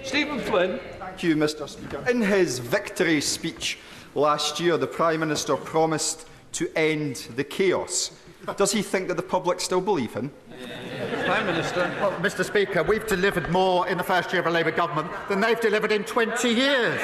Stephen Flynn. Thank you, Mr Speaker. In his victory speech last year, the Prime Minister promised to end the chaos. Does he think that the public still believe him? Prime Minister. Well, Mr Speaker, we've delivered more in the first year of a Labour government than they've delivered in 20 years.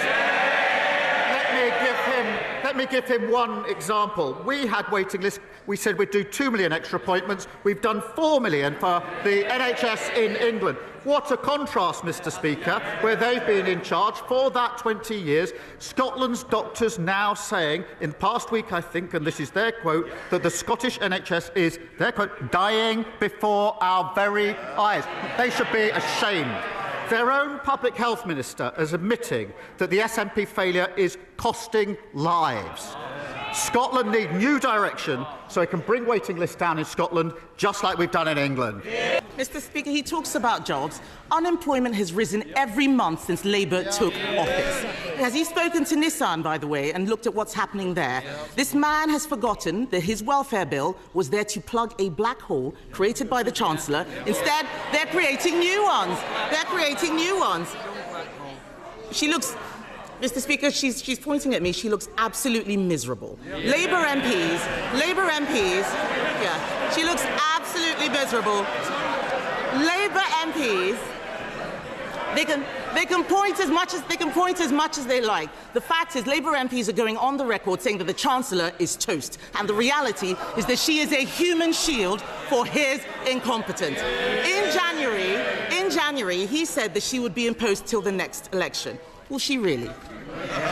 Let me give him one example. We had waiting lists. We said we'd do 2 million extra appointments. We've done 4 million for the NHS in England. What a contrast, Mr Speaker, where they've been in charge for that 20 years. Scotland's doctors now saying, in the past week, I think, and this is their quote, that the Scottish NHS is, their quote, dying before our very eyes. They should be ashamed. Their own Public Health Minister is admitting that the SNP failure is costing lives. Scotland need new direction so it can bring waiting lists down in Scotland, just like we've done in England. Mr Speaker, he talks about jobs. Unemployment has risen every month since Labour took office. Has he spoken to Nissan, by the way, and looked at what's happening there? This man has forgotten that his welfare bill was there to plug a black hole created by the Chancellor. Instead, they're creating new ones. They're creating new ones. She looks... Mr Speaker, she's pointing at me. She looks absolutely miserable. Labour MPs, yeah, she looks absolutely miserable. Labour MPs, they can point as much as they like. The fact is, Labour MPs are going on the record saying that the Chancellor is toast, and the reality is that she is a human shield for his incompetence. In January, he said that she would be in post till the next election. Will she really?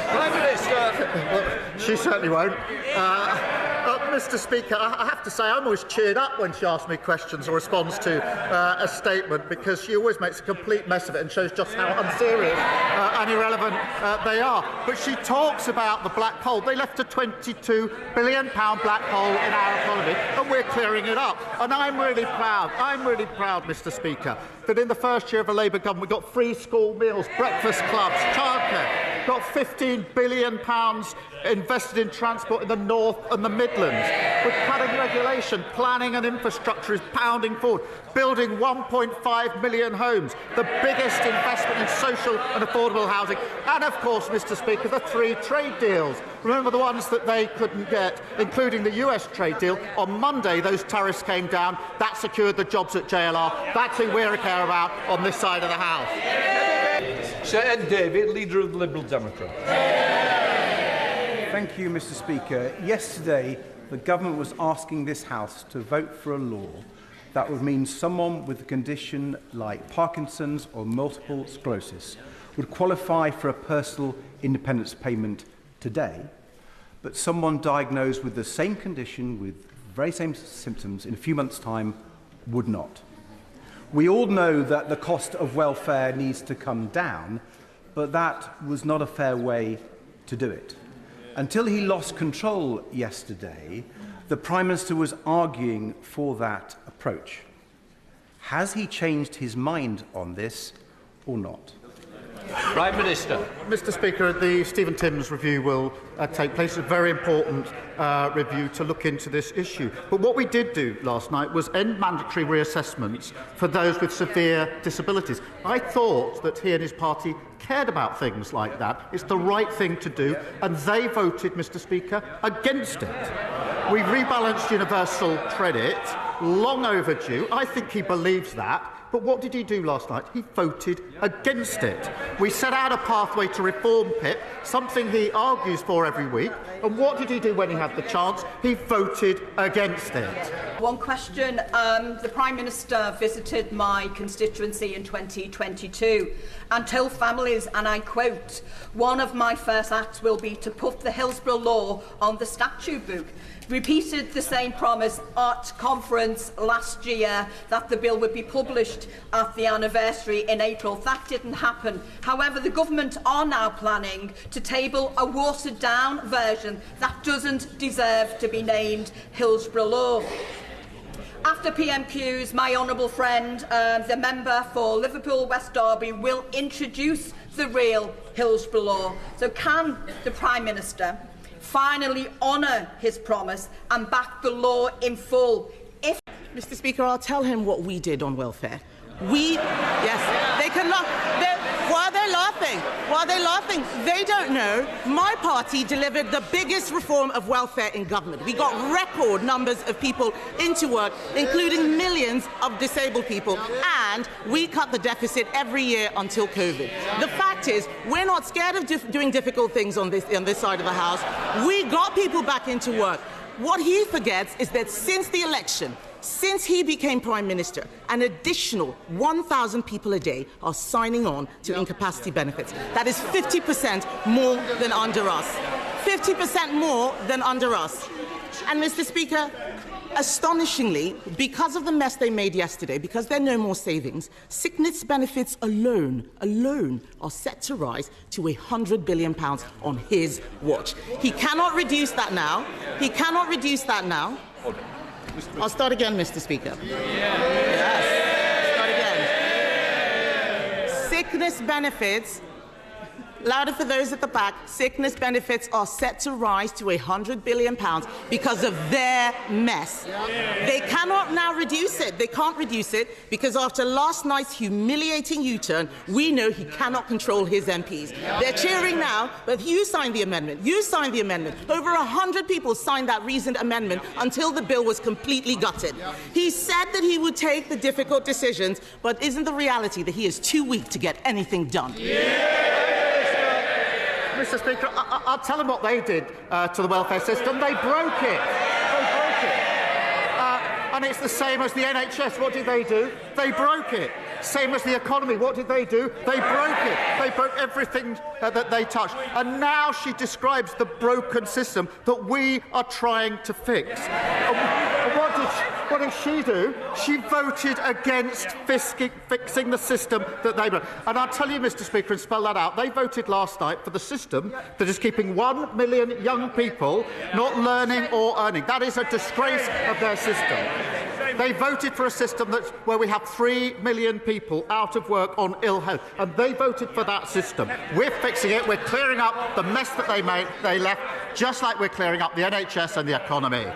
Prime Minister. Well, she certainly won't. Mr Speaker, I have to say I'm always cheered up when she asks me questions or responds to a statement, because she always makes a complete mess of it and shows just how unserious and irrelevant they are. But she talks about the black hole. They left a £22 billion black hole in our economy, and we're clearing it up. And I'm really proud, Mr Speaker, that in the first year of a Labour government we got free school meals, breakfast clubs, childcare, got £15 billion invested in transport in the North and the Midlands. With cutting regulation, planning and infrastructure is pounding forward, building 1.5 million homes, the biggest investment in social and affordable housing, and of course, Mr Speaker, the 3 trade deals. Remember the ones that they couldn't get, including the US trade deal. On Monday, those tariffs came down. That secured the jobs at JLR. That's who we care about on this side of the House. Sir Ed Davey, Leader of the Liberal Democrats. Thank you, Mr Speaker. Yesterday, the government was asking this House to vote for a law that would mean someone with a condition like Parkinson's or multiple sclerosis would qualify for a personal independence payment today, but someone diagnosed with the same condition, with the very same symptoms, in a few months' time would not. We all know that the cost of welfare needs to come down, but that was not a fair way to do it. Until he lost control yesterday, the Prime Minister was arguing for that approach. Has he changed his mind on this or not? Prime Minister. Mr Speaker, the Stephen Timms review will take place. It's a very important review to look into this issue. But what we did do last night was end mandatory reassessments for those with severe disabilities. I thought that he and his party cared about things like that. It's the right thing to do, and they voted, Mr Speaker, against it. We rebalanced universal credit, long overdue. I think he believes that. But what did he do last night? He voted against it. We set out a pathway to reform PIP, something he argues for every week. And what did he do when he had the chance? He voted against it. One question. The Prime Minister visited my constituency in 2022 and told families, and I quote, "One of my first acts will be to put the Hillsborough Law on the statute book." Repeated the same promise at conference last year that the bill would be published at the anniversary in April. That didn't happen. However, the government are now planning to table a watered-down version that doesn't deserve to be named Hillsborough Law. After PMQs, my honourable friend, the member for Liverpool West Derby, will introduce the real Hillsborough Law. So can the Prime Minister finally honour his promise and back the law in full? Mr Speaker, I'll tell him what we did on welfare. Yes, they cannot. While they're Why are they laughing? They don't know. My party delivered the biggest reform of welfare in government. We got record numbers of people into work, including millions of disabled people, and we cut the deficit every year until COVID. The fact is, we're not scared of doing difficult things on this side of the House. We got people back into work. What he forgets is that since the election, since he became Prime Minister, an additional 1,000 people a day are signing on to incapacity benefits. That is 50% more than under us. 50% more than under us. And, Mr. Speaker, astonishingly, because of the mess they made yesterday, because there are no more savings, sickness benefits alone are set to rise to £100 billion on his watch. He cannot reduce that now. He cannot reduce that now. I'll start again, Mr. Speaker. Yes. Start again. Sickness benefits, louder for those at the back, sickness benefits are set to rise to £100 billion because of their mess. They cannot now reduce it. They can't reduce it because after last night's humiliating U-turn, we know he cannot control his MPs. They're cheering now, but you signed the amendment. You signed the amendment. Over 100 people signed that reasoned amendment until the bill was completely gutted. He said that he would take the difficult decisions, but isn't the reality that he is too weak to get anything done? Mr. Speaker, I'll tell them what they did to the welfare system. They broke it. And it's the same as the NHS. What did they do? They broke it. Same as the economy. What did they do? They broke it. They broke everything that they touched. And now she describes the broken system that we are trying to fix. What did she do? She voted against fixing the system that they broke. And I'll tell you, Mr. Speaker, and spell that out, they voted last night for the system that is keeping 1 million young people not learning or earning. That is a disgrace of their system. They voted for a system where we have 3 million people out of work on ill health, and they voted for that system. We're fixing it. We're clearing up the mess that they left, just like we're clearing up the NHS and the economy.